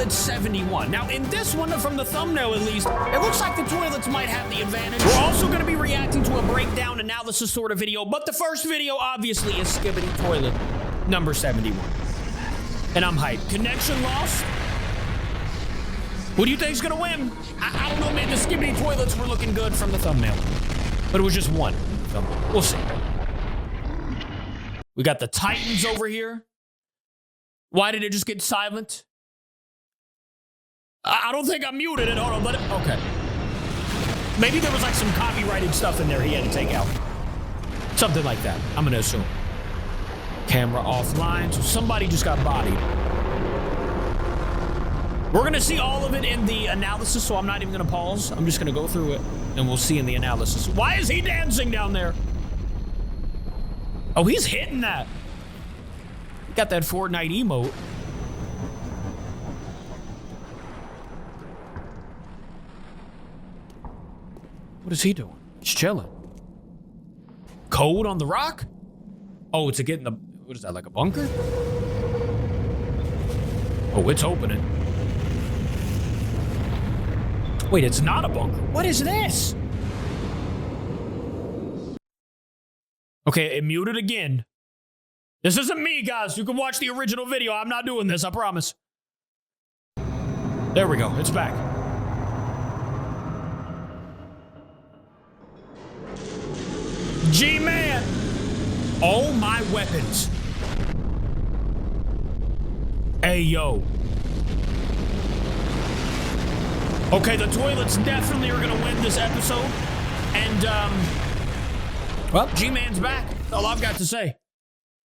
toilet 71. Now, in this one, from the thumbnail at least, it looks like the toilets might have the advantage. We're also going to be reacting to a breakdown analysis sort of video, but the first video, obviously, is Skibidi toilet number 71. And I'm hyped. Connection lost? Who do you think's going to win? I don't know, man. The Skibidi toilets were looking good from the thumbnail. But it was just one. So we'll see. We got the Titans over here. Why did it just get silent? I don't think I'm muted it. Hold on, let it. Okay. Maybe there was like some copyrighted stuff in there he had to take out. Something like that, I'm gonna assume. Camera offline, so somebody just got bodied. We're gonna see all of it in the analysis, so I'm not even gonna pause. I'm just gonna go through it, and we'll see in the analysis. Why is he dancing down there? Oh, he's hitting that. Got that Fortnite emote. What is he doing? He's chilling. Code on the rock? Oh, it's a getting the, what is that, like a bunker? Oh, it's opening. Wait, it's not a bunker. What is this? Okay, it muted again. This isn't me, guys. You can watch the original video. I'm not doing this, I promise. There we go. It's back. G-Man. Oh, my weapons. Hey, yo. Okay, the toilets definitely are going to win this episode. And, well, G-Man's back. That's all I've got to say.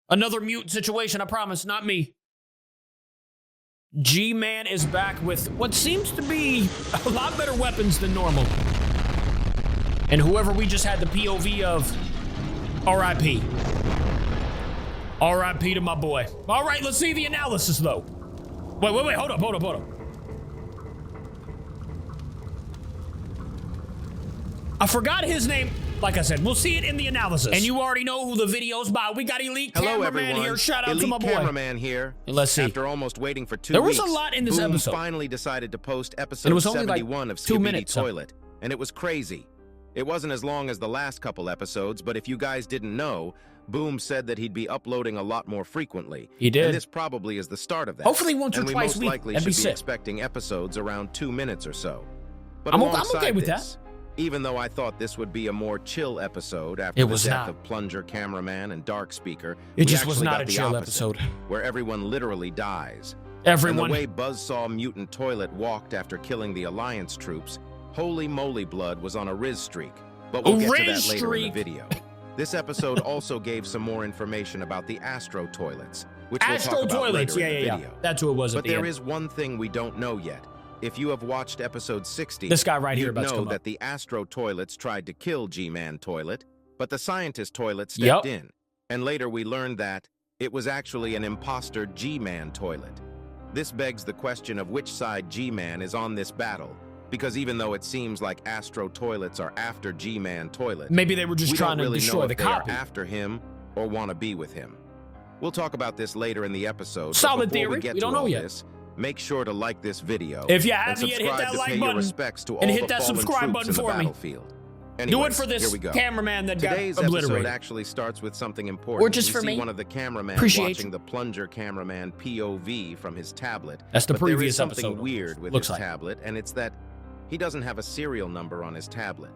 Another mute situation, I promise, not me. G-Man is back with what seems to be a lot better weapons than normal. And whoever we just had the POV of, R.I.P. R.I.P. to my boy. All right, let's see the analysis, though. Wait, hold up. I forgot his name. Like I said, we'll see it in the analysis. And you already know who the video's by. We got Elite Cameraman here. Shout out to my boy. Elite Cameraman here. And let's see. After almost waiting for 2 there weeks, was a lot in this Boom episode. finally decided to post episode it was only 71 like of 2 Skibidi minutes. Toilet. And it was crazy. It wasn't as long as the last couple episodes, but if you guys didn't know, Boom said that he'd be uploading a lot more frequently. He did. And this probably is the start of that. Hopefully once or and twice a week. we most likely That'd be should be sick. expecting episodes around 2 minutes or so. But I'm alongside okay with this, that. Even though I thought this would be a more chill episode after the death of Plunger Cameraman and Dark Speaker, it just was not a chill episode. Where everyone literally dies. Everyone. And the way Buzzsaw Mutant Toilet walked after killing the Alliance troops, holy moly blood was on a Riz streak. But we'll get to that later in the video. This episode also gave some more information about the Astro Toilets, which we'll talk about later in the video. That's who it was. But there is one thing we don't know yet. If you have watched episode 60, this guy right here about you know that the Astro Toilets tried to kill G-Man Toilet, but the Scientist Toilet stepped in. And later we learned that it was actually an imposter G-Man Toilet. This begs the question of which side G-Man is on this battle, because even though it seems like Astro Toilets are after G-Man Toilet, maybe they were just trying to really destroy the Capi. They are after him or want to be with him. We'll talk about this later in the episode. Solid theory. We don't know yet. Make sure to like this video. If you haven't yet, hit that like button and hit that subscribe button for me. Anyways, do it for this cameraman that Today's got obliterated. Episode actually starts with something important. Or just for me. One of the cameramen watching the Plunger Cameraman POV from his tablet. That's the previous there is something episode. Weird with his tablet, and it's that he doesn't have a serial number on his tablet.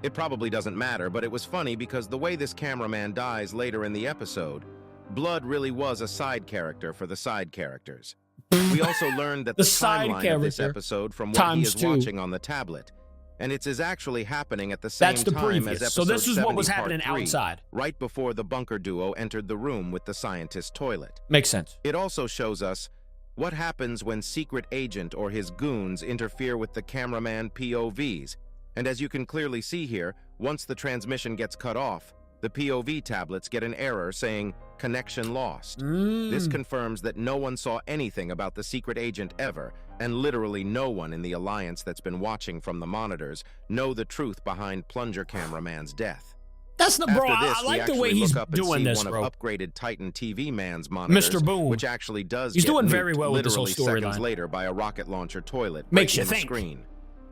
It probably doesn't matter, but it was funny because the way this cameraman dies later in the episode, Blood really was a side character for the side characters. We also learned that the timeline of this episode from what he is watching on the tablet, and it is actually happening at the same time as episode 70 So this is what was part happening 3, outside. right before the bunker duo entered the room with the Scientist Toilet. Makes sense. It also shows us what happens when Secret Agent or his goons interfere with the cameraman POVs. And as you can clearly see here, once the transmission gets cut off, the POV tablets get an error saying, "Connection lost." This confirms that no one saw anything about the Secret Agent ever, and literally no one in the Alliance that's been watching from the monitors know the truth behind Plunger Cameraman's death. That's the bro. After this, I we like the actually way he's look up and doing see this, one bro. of upgraded Titan TV Man's monitors, Mr. Boom. which actually does He's get doing very nuked well with this whole literally seconds storyline. later by a rocket launcher toilet, Makes you breaking the think. screen.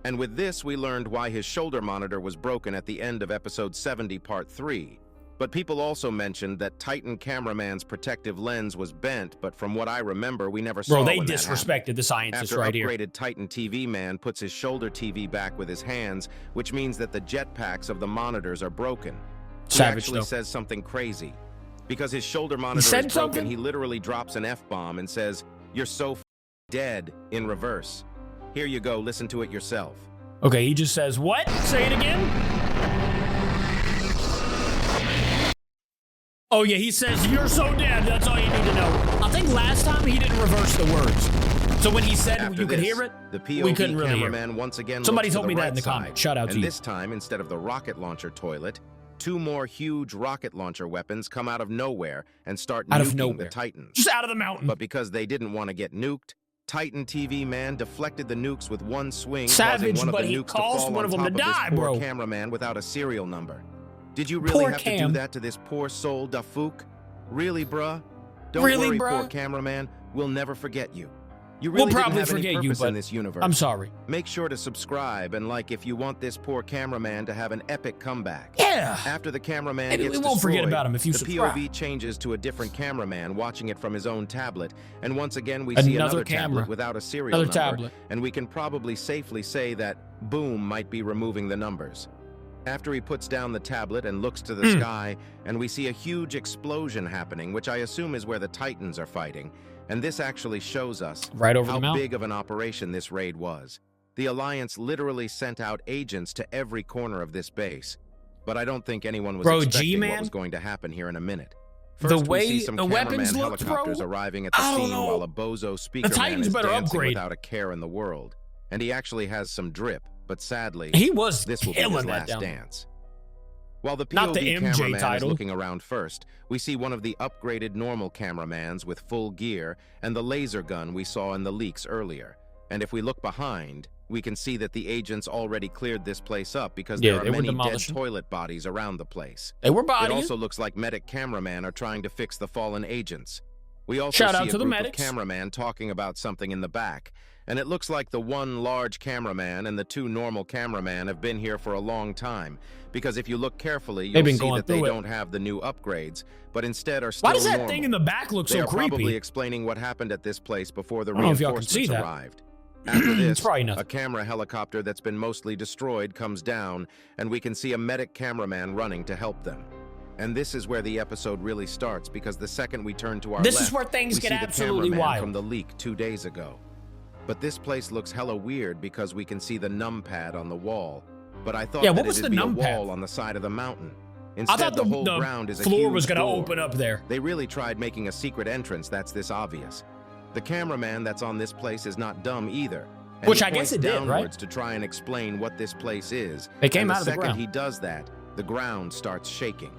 And with this, we learned why his shoulder monitor was broken at the end of episode 70, part 3. But people also mentioned that Titan cameraman's protective lens was bent, but from what I remember, we never saw Bro, they when that disrespected happened. the scientist After right here. upgraded Titan TV Man puts his shoulder TV back with his hands, which means that the jetpacks of the monitors are broken. He Savage, actually though. says something crazy. Because his shoulder monitor said is broken, something? he literally drops an F-bomb and says, "You're so dead," in reverse. Here you go, listen to it yourself. Okay, he just says, what? Say it again? Oh, yeah, he says, you're so dead. That's all you need to know. I think last time he didn't reverse the words. So when he said After you could this, hear it, the POV we couldn't really hear cameraman it. once again Somebody looks to told me the that in the right comments. side, Shout out to and you. this time, instead of the rocket launcher toilet, 2 more huge rocket launcher weapons come out of nowhere and start Out of nuking nowhere. the Titans. Just out of the mountain. But because they didn't want to get nuked, Titan TV Man deflected the nukes with one swing, Savage, causing one but of the he nukes to caused fall one on of them to top die, this poor bro. cameraman without a serial number. Did you really Poor have to Cam. do that to this poor soul, Dafouk? Really, bruh? Don't Really, worry, bruh? poor cameraman. We'll never forget you. You We'll really probably didn't have any forget you, purpose but in this universe. I'm sorry. Make sure to subscribe and like if you want this poor cameraman to have an epic comeback. Yeah. After the cameraman Maybe gets we won't forget destroyed, about him if you the subscribe. POV changes to a different cameraman watching it from his own tablet, and once again we Another see another camera. tablet without a serial Another number, tablet. and we can probably safely say that Boom might be removing the numbers. After he puts down the tablet and looks to the sky, and we see a huge explosion happening, which I assume is where the Titans are fighting, and this actually shows us Right over how the mountain. big of an operation this raid was. The Alliance literally sent out agents to every corner of this base, but I don't think anyone was Bro, expecting G-Man? what was going to happen here in a minute. The First, way we see some the weapons cameraman looked, helicopters bro, arriving at the I don't scene know. while a bozo speaker man Titans is better dancing upgrade. without a care in the world. And he actually has some drip, but sadly, He was this will be his killing that last down. dance. While the Not the POV MJ cameraman is title. looking around first, we see one of the upgraded normal cameramans with full gear and the laser gun we saw in the leaks earlier. And if we look behind, we can see that the agents already cleared this place up because Yeah, there are they were many dead demolishing. toilet bodies around the place. They were It bodying. also looks like medic cameraman are trying to fix the fallen agents. We also Shout see out a to the group of medics. cameraman talking about something in the back, and it looks like the one large cameraman and the 2 normal cameraman have been here for a long time, because if you look carefully, They've you'll been see going that they through it. don't have the new upgrades, but instead are still Why does that normal. thing in the back look They so are probably creepy? explaining what happened at this place before the I don't know if y'all can see reinforcements that. arrived. After this, It's probably nothing. a camera helicopter that's been mostly destroyed comes down, and we can see a medic cameraman running to help them. And this is where the episode really starts, because the second we turn to our This left, is where things we get see the absolutely cameraman wild. from the leak 2 days ago. But this place looks hella weird because we can see the numpad on the wall. But I thought Yeah, what that was it'd the be a numpad? wall on the side of the mountain. I Instead, thought the whole the ground is a floor huge was going to door. open up there. They really tried making a secret entrance that's this obvious. The cameraman that's on this place is not dumb either. And Which he I guess points it did, right? downwards to try and explain what this place is. They came and out of the second ground. he does that, the ground starts shaking.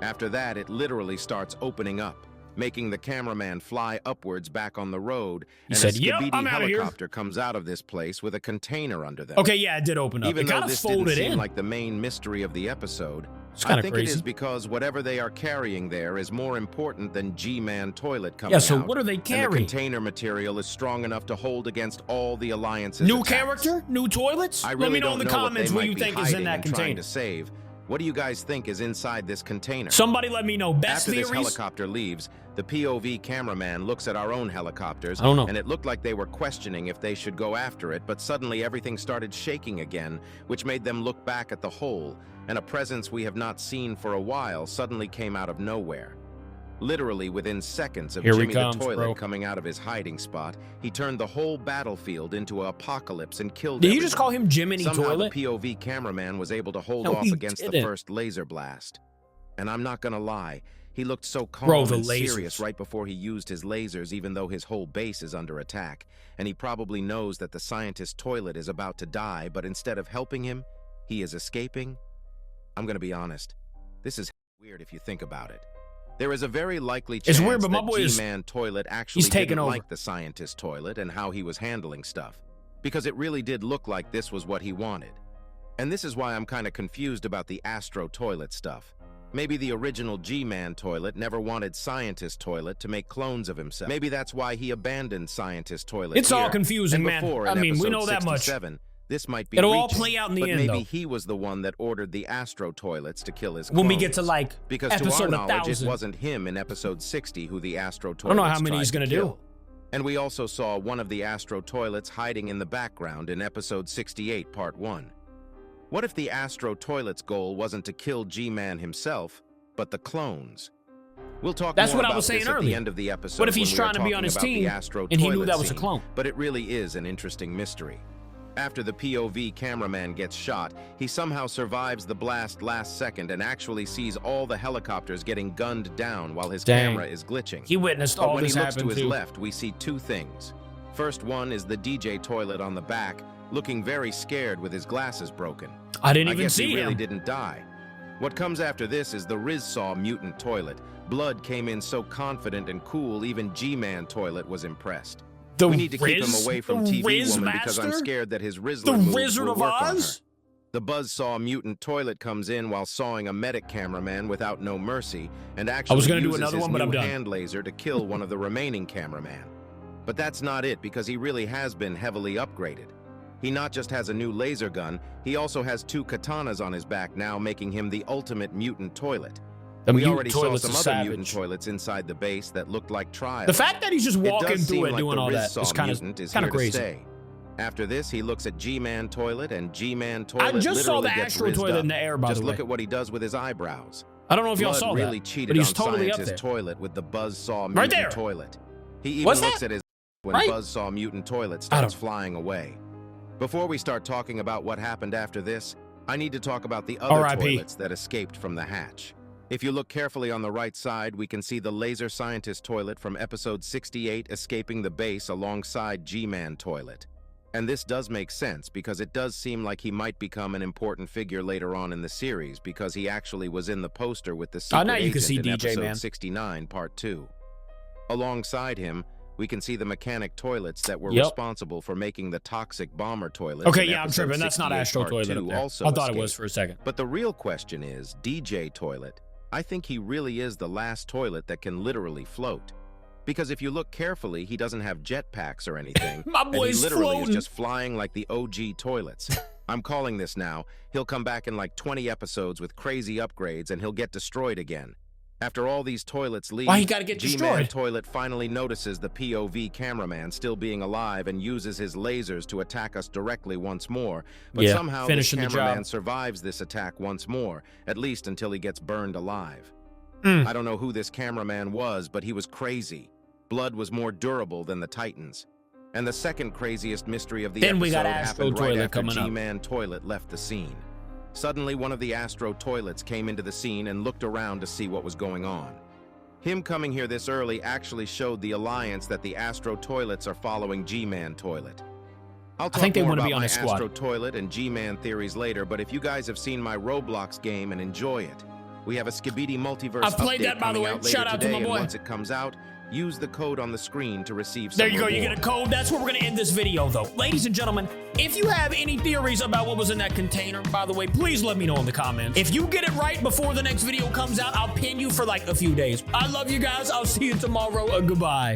After that, it literally starts opening up, making the cameraman fly upwards back on the road. He and said, a "Yep, Skibidi I'm outta here." helicopter comes out of this place with a container under them. Okay, yeah, it did open up. Even It though kind of this didn't folded seem in. like the main mystery of the episode, It's I kinda think it crazy. is because whatever they are carrying there is more important than G-Man toilet coming Yeah, so out. what are they And the carrying? container material is strong enough to hold against all the Alliance's New attacks. character? New toilets? I Let really me know don't in the know comments what what they you might be think is in hiding that and trying container. to save. What do you guys think is inside this container? Somebody let me know. Best After this theories? helicopter leaves, the POV cameraman looks at our own helicopters, I don't know. and it looked like they were questioning if they should go after it, but suddenly everything started shaking again, which made them look back at the hole, and a presence we have not seen for a while suddenly came out of nowhere. Literally within seconds of Here he Jimmy comes, the toilet bro. coming out of his hiding spot, he turned the whole battlefield into an apocalypse and killed Did you everyone. just call him Jiminy Somehow Toilet? the POV cameraman was able to hold No, off he against the didn't. first laser blast. And I'm not gonna lie, he looked so calm Bro, the and lasers. serious right before he used his lasers, even though his whole base is under attack. And he probably knows that the scientist toilet is about to die, but instead of helping him, he is escaping. I'm gonna be honest, this is weird if you think about it. There is a very likely chance It's weird, but my that boy is- G-Man toilet actually he's taking didn't over. like the scientist toilet and how he was handling stuff, because it really did look like this was what he wanted. And this is why I'm kind of confused about the Astro toilet stuff. Maybe the original G-Man toilet never wanted Scientist Toilet to make clones of himself. Maybe that's why he abandoned Scientist Toilet. It's all confusing, man. I mean, we know that much. This might be It'll all play out in the end, maybe though. he was the one that ordered the Astro Toilets to kill his clones. When we get to, like, because episode to our knowledge, 1000. it wasn't him in episode 60 who the Astro Toilets I don't know how many he's going to do. And we also saw one of the Astro Toilets hiding in the background in episode 68, part 1. What if the Astro Toilet's goal wasn't to kill G-Man himself, but the clones? We'll talk That's more what I about was saying this at earlier. the end of the episode. What if he's when we are trying to be on talking his about the team Astro and he knew Toilet that was a scene. clone? But it really is an interesting mystery. After the POV cameraman gets shot, he somehow survives the blast last second and actually sees all the helicopters getting gunned down while his camera is glitching. He witnessed But all when this he looks to happen, his too. left, we see two things. First one is the DJ toilet on the back, looking very scared with his glasses broken. I didn't even guess see he really him. didn't die. What comes after this is the Rizsaw mutant toilet. Blood came in so confident and cool, even G-Man toilet was impressed. We need to keep him away from TV Woman because I'm scared that his Rizzler moves Wizard will of work on her. Oz? The Buzzsaw mutant toilet comes in while sawing a medic cameraman without no mercy, and actually was gonna do uses another his one, but I'm new done. hand laser to kill one of the remaining cameraman. But that's not it, because he really has been heavily upgraded. He not just has a new laser gun, he also has 2 katanas on his back now, making him the ultimate mutant toilet. We already saw some other mutant toilets inside the base that looked like trials. The fact that he's just walking does through seem it like doing the all that Rizsaw is kind mutant is of here to crazy. stay. After this, he looks at G-Man toilet, and G-Man toilet I just saw literally the gets Astro rizzed toilet up. in the air, by Just the way. look at what he does with his eyebrows. I don't know if y'all Blood saw really that, cheated but he's on totally up Scientist there. toilet with the Buzzsaw Right mutant there. toilet. He even What's looks that? at his when Right? Buzzsaw mutant toilet I starts don't- flying away. Before we start talking about what happened after this, I need to talk about the other R.I.P. toilets that escaped from the hatch. If you look carefully on the right side, we can see the Laser Scientist toilet from episode 68 escaping the base alongside G-Man toilet. And this does make sense because it does seem like he might become an important figure later on in the series because he actually was in the poster with the secret now you can agent see in DJ, episode man. 69, part 2. Alongside him, we can see the mechanic toilets that were Yep. responsible for making the toxic bomber toilets. Okay, in yeah, I'm episode tripping. That's not 68, Astro part toilet 2 up there. also I thought it was escaped. for a second. But the real question is, DJ toilet, I think he really is the last toilet that can literally float. Because if you look carefully, he doesn't have jetpacks or anything. My and he boy's literally floating. is just flying like the OG toilets. I'm calling this now. He'll come back in like 20 episodes with crazy upgrades and he'll get destroyed again. After all these toilets leave, Why he gotta get G-Man destroyed? toilet finally notices the POV cameraman still being alive and uses his lasers to attack us directly once more. But Yeah, somehow this finishing the cameraman job. survives this attack once more, at least until he gets burned alive. Mm. I don't know who this cameraman was, but he was crazy. Blood was more durable than the Titans. And the second craziest mystery of the Then episode we got Astro happened right Toilet after coming up. G-Man toilet left the scene. Suddenly, one of the Astro toilets came into the scene and looked around to see what was going on. Him coming here this early actually showed the alliance that the Astro toilets are following G-Man toilet. I'll talk think they more wanna about be on my a squad. Astro toilet and G-Man theories later, but if you guys have seen my Roblox game and enjoy it, we have a Skibidi multiverse I've played update that, by the coming way. out later Shout out to today, my and boy. once it comes out, use the code on the screen to receive some There you go. You reward. get a code. That's where we're going to end this video, though. Ladies and gentlemen, if you have any theories about what was in that container, by the way, please let me know in the comments. If you get it right before the next video comes out, I'll pin you for like a few days. I love you guys. I'll see you tomorrow. Goodbye.